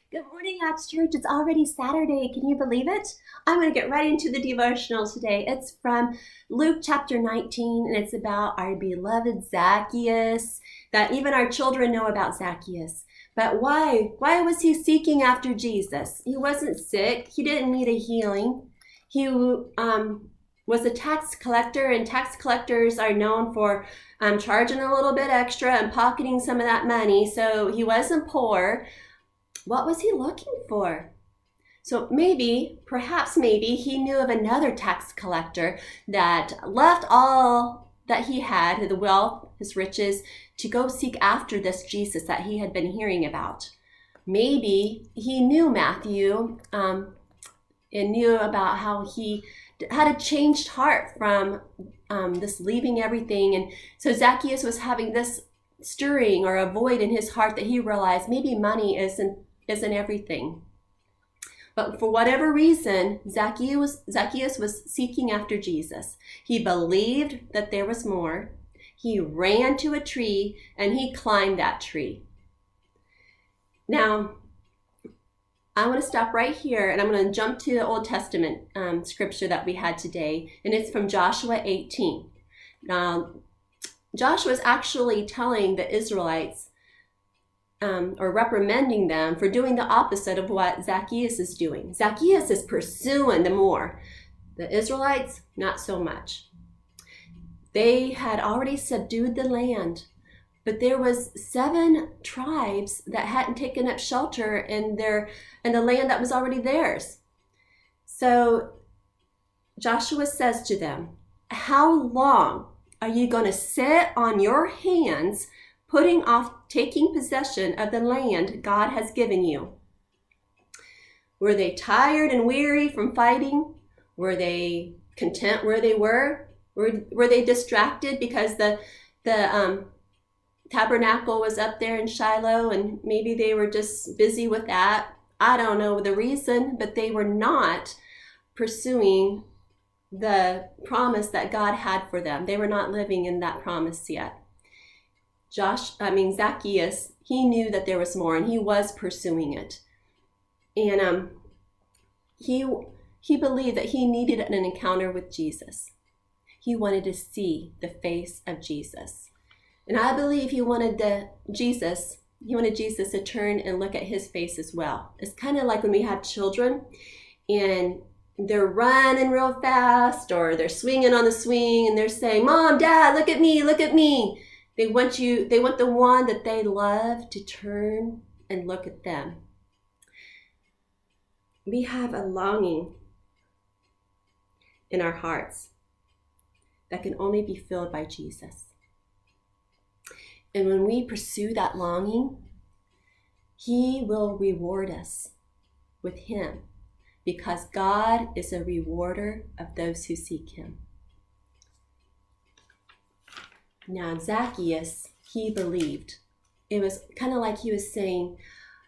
Good morning, Acts Church. It's already Saturday. Can you believe it? I'm going to get right into the devotional today. It's from Luke chapter 19, and it's about our beloved Zacchaeus, that even our children know about Zacchaeus. But why? Why was he seeking after Jesus? He wasn't sick. He didn't need a healing. He was a tax collector, and tax collectors are known for charging a little bit extra and pocketing some of that money. So he wasn't poor. What was he looking for? So perhaps he knew of another tax collector that left all that he had, the wealth, his riches, to go seek after this Jesus that he had been hearing about. Maybe he knew Matthew and knew about how he had a changed heart from this leaving everything. And so Zacchaeus was having this stirring or a void in his heart that he realized maybe money isn't everything. But for whatever reason, Zacchaeus was seeking after Jesus. He believed that there was more. He ran to a tree and he climbed that tree. Now, I want to stop right here and I'm going to jump to the Old Testament scripture that we had today, and it's from Joshua 18. Now, Joshua is actually telling the Israelites or reprimanding them for doing the opposite of what Zacchaeus is doing. Zacchaeus is pursuing the more. The Israelites, not so much. They had already subdued the land, but there was 7 tribes that hadn't taken up shelter in the land that was already theirs. So Joshua says to them, "How long are you going to sit on your hands putting off taking possession of the land God has given you?" Were they tired and weary from fighting? Were they content where they were? Were they distracted because the tabernacle was up there in Shiloh and maybe they were just busy with that? I don't know the reason, but they were not pursuing the promise that God had for them. They were not living in that promise yet. Zacchaeus, he knew that there was more and he was pursuing it. And he believed that he needed an encounter with Jesus. He wanted to see the face of Jesus. And I believe he wanted Jesus to turn and look at his face as well. It's kind of like when we have children and they're running real fast or they're swinging on the swing and they're saying, "Mom, Dad, look at me, look at me." They want the one that they love to turn and look at them. We have a longing in our hearts that can only be filled by Jesus. And when we pursue that longing, he will reward us with him, because God is a rewarder of those who seek him. Now, Zacchaeus, he believed. It was kind of like he was saying,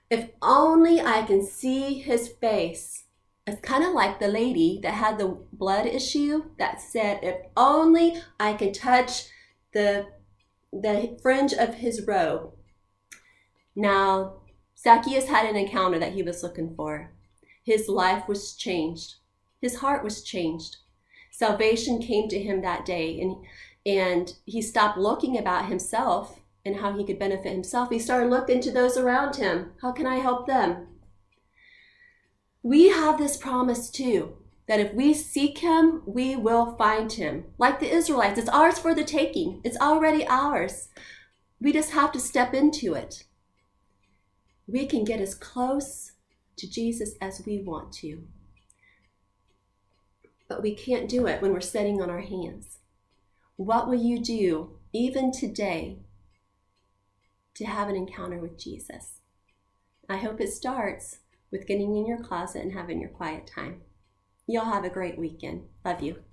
if only I can see his face. It's kind of like the lady that had the blood issue that said, if only I can touch the fringe of his robe. Now, Zacchaeus had an encounter that he was looking for. His life was changed. His heart was changed. Salvation came to him that day, and he stopped looking about himself and how he could benefit himself. He started looking to those around him. How can I help them? We have this promise too, that if we seek him, we will find him. Like the Israelites, it's ours for the taking. It's already ours. We just have to step into it. We can get as close to Jesus as we want to, but we can't do it when we're sitting on our hands. What will you do, even today, to have an encounter with Jesus? I hope it starts with getting in your closet and having your quiet time. Y'all have a great weekend. Love you.